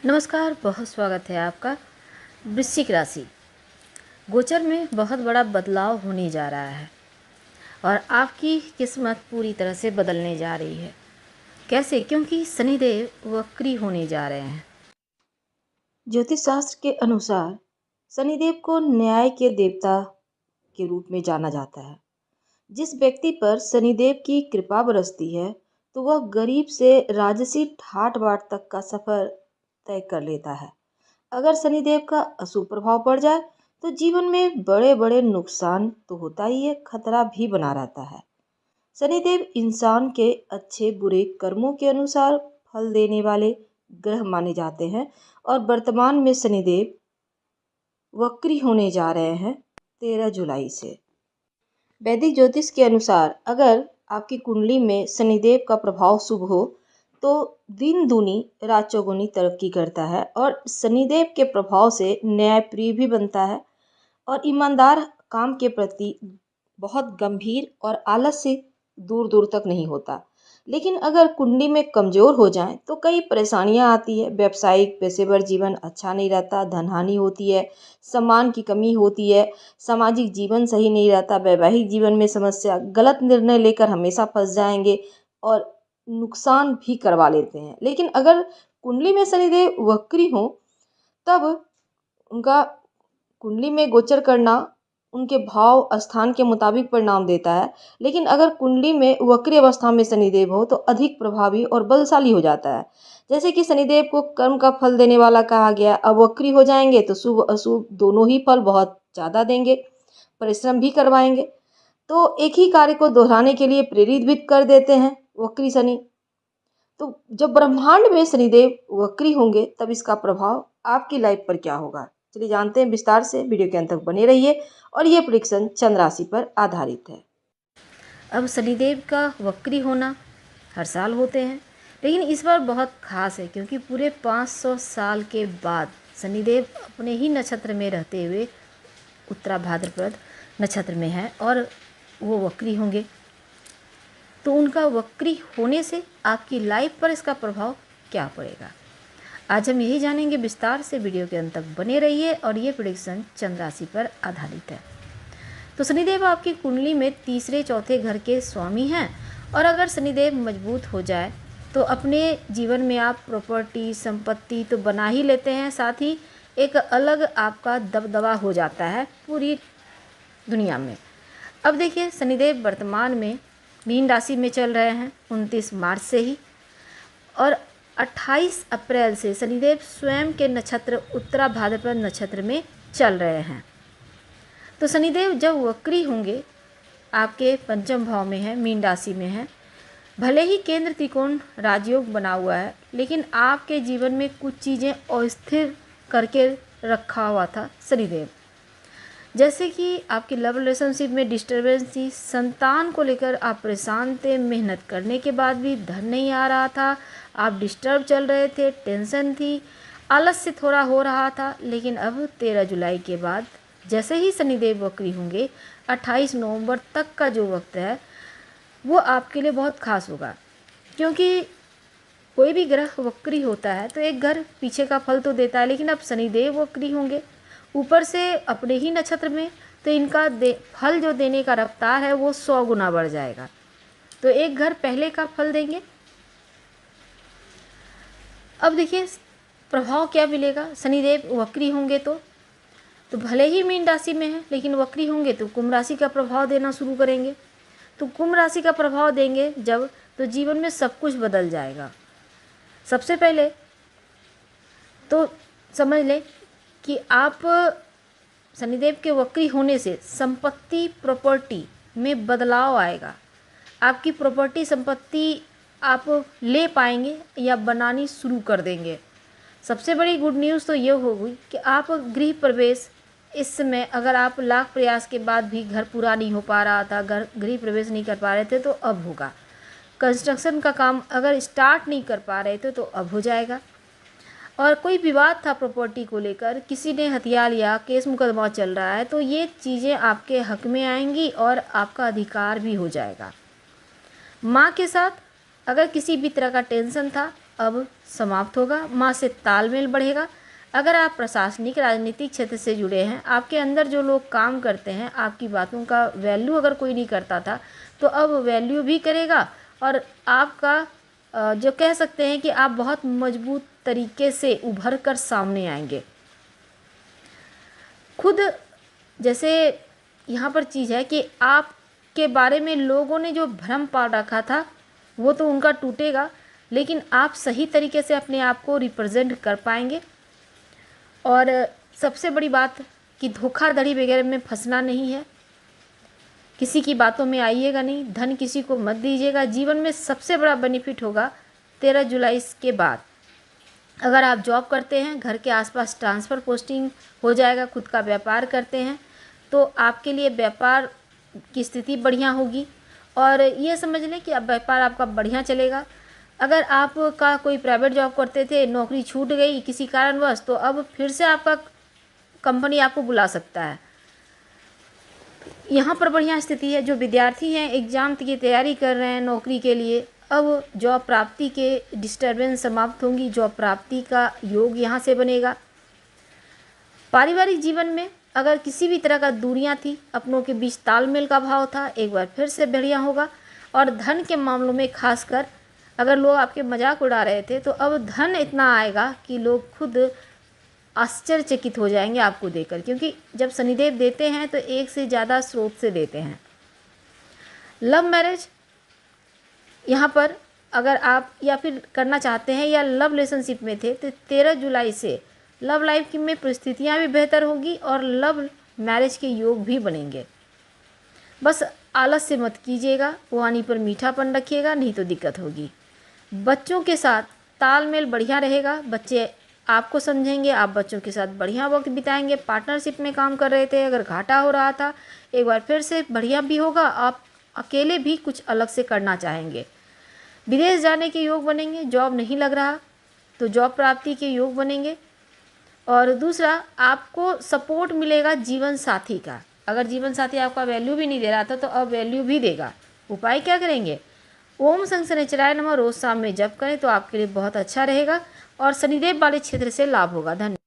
नमस्कार, बहुत स्वागत है आपका। वृश्चिक राशि गोचर में बहुत बड़ा बदलाव होने जा रहा है और आपकी किस्मत पूरी तरह से बदलने जा रही है। कैसे? क्योंकि शनिदेव वक्री होने जा रहे हैं। ज्योतिष शास्त्र के अनुसार शनिदेव को न्याय के देवता के रूप में जाना जाता है। जिस व्यक्ति पर शनिदेव की कृपा बरसती है तो वह गरीब से राजसी ठाट बाट तक का सफर तय कर लेता है। अगर शनिदेव का अशुभ प्रभाव पड़ जाए तो जीवन में बड़े बड़े नुकसान तो होता ही है, खतरा भी बना रहता है। शनिदेव इंसान के अच्छे बुरे कर्मों के अनुसार फल देने वाले ग्रह माने जाते हैं और वर्तमान में शनिदेव वक्री होने जा रहे हैं 13 जुलाई से। वैदिक ज्योतिष के अनुसार अगर आपकी कुंडली में शनिदेव का प्रभाव शुभ हो तो दिन दूनी रात चौगुनी तरक्की करता है और शनिदेव के प्रभाव से न्यायप्रिय भी बनता है और ईमानदार काम के प्रति बहुत गंभीर और आलस से दूर दूर तक नहीं होता। लेकिन अगर कुंडली में कमज़ोर हो जाए तो कई परेशानियां आती है। व्यावसायिक पेशेवर जीवन अच्छा नहीं रहता, धनहानि होती है, सम्मान की कमी होती है, सामाजिक जीवन सही नहीं रहता, वैवाहिक जीवन में समस्या, गलत निर्णय लेकर हमेशा फंस जाएंगे और नुकसान भी करवा लेते हैं। लेकिन अगर कुंडली में शनिदेव वक्री हो तब उनका कुंडली में गोचर करना उनके भाव स्थान के मुताबिक परिणाम देता है। लेकिन अगर कुंडली में वक्री अवस्था में शनिदेव हो तो अधिक प्रभावी और बलशाली हो जाता है। जैसे कि शनिदेव को कर्म का फल देने वाला कहा गया, अब वक्री हो जाएंगे तो शुभ अशुभ दोनों ही फल बहुत ज़्यादा देंगे, परिश्रम भी करवाएंगे, तो एक ही कार्य को दोहराने के लिए प्रेरित भी कर देते हैं वक्री शनि। तो जब ब्रह्मांड में शनिदेव वक्री होंगे तब इसका प्रभाव आपकी लाइफ पर क्या होगा, चलिए जानते हैं विस्तार से। वीडियो के अंत तक बने रहिए और ये प्रेडिक्शन चंद्र राशि पर आधारित है। अब शनिदेव का वक्री होना हर साल होते हैं, लेकिन इस बार बहुत खास है क्योंकि पूरे 500 साल के बाद शनिदेव अपने ही नक्षत्र में रहते हुए उत्तरा भाद्रपद नक्षत्र में है और वो वक्री होंगे। तो उनका वक्री होने से आपकी लाइफ पर इसका प्रभाव क्या पड़ेगा, आज हम यही जानेंगे विस्तार से। वीडियो के अंत तक बने रहिए और ये प्रेडिक्शन चंद्र राशि पर आधारित है। तो शनिदेव आपकी कुंडली में तीसरे चौथे घर के स्वामी हैं और अगर शनिदेव मजबूत हो जाए तो अपने जीवन में आप प्रॉपर्टी संपत्ति तो बना ही लेते हैं, साथ ही एक अलग आपका दबदबा हो जाता है पूरी दुनिया में। अब देखिए, शनिदेव वर्तमान में मीन राशि में चल रहे हैं 29 मार्च से ही और 28 अप्रैल से शनिदेव स्वयं के नक्षत्र उत्तरा भाद्रपद नक्षत्र में चल रहे हैं। तो शनिदेव जब वक्री होंगे आपके पंचम भाव में है, मीन राशि में है, भले ही केंद्र त्रिकोण राजयोग बना हुआ है लेकिन आपके जीवन में कुछ चीज़ें अस्थिर करके रखा हुआ था शनिदेव। जैसे कि आपकी लव रिलेशनशिप में डिस्टर्बेंस थी, संतान को लेकर आप परेशान थे, मेहनत करने के बाद भी धन नहीं आ रहा था, आप डिस्टर्ब चल रहे थे, टेंशन थी, आलस से थोड़ा हो रहा था। लेकिन अब 13 जुलाई के बाद जैसे ही शनिदेव वक्री होंगे 28 नवंबर तक का जो वक्त है वो आपके लिए बहुत खास होगा, क्योंकि कोई भी ग्रह वक्री होता है तो एक घर पीछे का फल तो देता है, लेकिन अब शनिदेव वक्री होंगे ऊपर से अपने ही नक्षत्र में, तो इनका फल जो देने का रफ्तार है वो 100 गुना बढ़ जाएगा। तो एक घर पहले का फल देंगे। अब देखिए प्रभाव क्या मिलेगा, शनिदेव वक्री होंगे तो भले ही मीन राशि में है लेकिन वक्री होंगे तो कुंभ राशि का प्रभाव देना शुरू करेंगे। तो कुंभ राशि का प्रभाव देंगे जब, तो जीवन में सब कुछ बदल जाएगा। सबसे पहले तो समझ लें कि आप शनिदेव के वक्री होने से संपत्ति प्रॉपर्टी में बदलाव आएगा। आपकी प्रॉपर्टी संपत्ति आप ले पाएंगे या बनानी शुरू कर देंगे। सबसे बड़ी गुड न्यूज़ तो ये होगी कि आप गृह प्रवेश, इस समय अगर आप लाख प्रयास के बाद भी घर पूरा नहीं हो पा रहा था, घर गृह प्रवेश नहीं कर पा रहे थे तो अब होगा। कंस्ट्रक्शन का काम अगर स्टार्ट नहीं कर पा रहे थे तो अब हो जाएगा। और कोई विवाद था प्रॉपर्टी को लेकर, किसी ने हथिया लिया, केस मुकदमा चल रहा है, तो ये चीज़ें आपके हक में आएंगी और आपका अधिकार भी हो जाएगा। माँ के साथ अगर किसी भी तरह का टेंशन था अब समाप्त होगा, माँ से तालमेल बढ़ेगा। अगर आप प्रशासनिक राजनीतिक क्षेत्र से जुड़े हैं, आपके अंदर जो लोग काम करते हैं, आपकी बातों का वैल्यू अगर कोई नहीं करता था तो अब वैल्यू भी करेगा। और आपका जो कह सकते हैं कि आप बहुत मजबूत तरीके से उभर कर सामने आएंगे। खुद जैसे यहाँ पर चीज़ है कि आपके बारे में लोगों ने जो भ्रम पाल रखा था वो तो उनका टूटेगा, लेकिन आप सही तरीके से अपने आप को रिप्रेजेंट कर पाएंगे। और सबसे बड़ी बात कि धोखाधड़ी वगैरह में फंसना नहीं है, किसी की बातों में आइएगा नहीं, धन किसी को मत दीजिएगा। जीवन में सबसे बड़ा बेनिफिट होगा 13 जुलाई के बाद। अगर आप जॉब करते हैं, घर के आसपास ट्रांसफ़र पोस्टिंग हो जाएगा, खुद का व्यापार करते हैं तो आपके लिए व्यापार की स्थिति बढ़िया होगी। और ये समझ लें कि अब व्यापार आपका बढ़िया चलेगा। अगर आपका कोई प्राइवेट जॉब करते थे, नौकरी छूट गई किसी कारणवश, तो अब फिर से आपका कंपनी आपको बुला सकता है। यहाँ पर बढ़िया स्थिति है। जो विद्यार्थी हैं, एग्ज़ाम की तैयारी कर रहे हैं नौकरी के लिए, अब जॉब प्राप्ति के डिस्टर्बेंस समाप्त होंगी, जॉब प्राप्ति का योग यहाँ से बनेगा। पारिवारिक जीवन में अगर किसी भी तरह का दूरियां थी, अपनों के बीच तालमेल का भाव था, एक बार फिर से बढ़िया होगा। और धन के मामलों में खासकर अगर लोग आपके मजाक उड़ा रहे थे तो अब धन इतना आएगा कि लोग खुद आश्चर्यचकित हो जाएंगे आपको देखकर, क्योंकि जब शनिदेव देते हैं तो एक से ज़्यादा स्रोत से देते हैं। लव मैरिज यहाँ पर अगर आप या फिर करना चाहते हैं या लव रिलेशनशिप में थे तो 13 जुलाई से लव लाइफ की में परिस्थितियाँ भी बेहतर होगी और लव मैरिज के योग भी बनेंगे। बस आलस से मत कीजिएगा, वाणी पर मीठापन रखिएगा, नहीं तो दिक्कत होगी। बच्चों के साथ तालमेल बढ़िया रहेगा, बच्चे आपको समझेंगे, आप बच्चों के साथ बढ़िया वक्त बिताएंगे। पार्टनरशिप में काम कर रहे थे, अगर घाटा हो रहा था, एक बार फिर से बढ़िया भी होगा। आप अकेले भी कुछ अलग से करना चाहेंगे। विदेश जाने के योग बनेंगे। जॉब नहीं लग रहा तो जॉब प्राप्ति के योग बनेंगे। और दूसरा, आपको सपोर्ट मिलेगा जीवन साथी का। अगर जीवन साथी आपका वैल्यू भी नहीं दे रहा था तो अब वैल्यू भी देगा। उपाय क्या करेंगे? ओम शनिश्चराय नमः रोज शाम में जप करें तो आपके लिए बहुत अच्छा रहेगा और शनिदेव वाले क्षेत्र से लाभ होगा। धन्यवाद।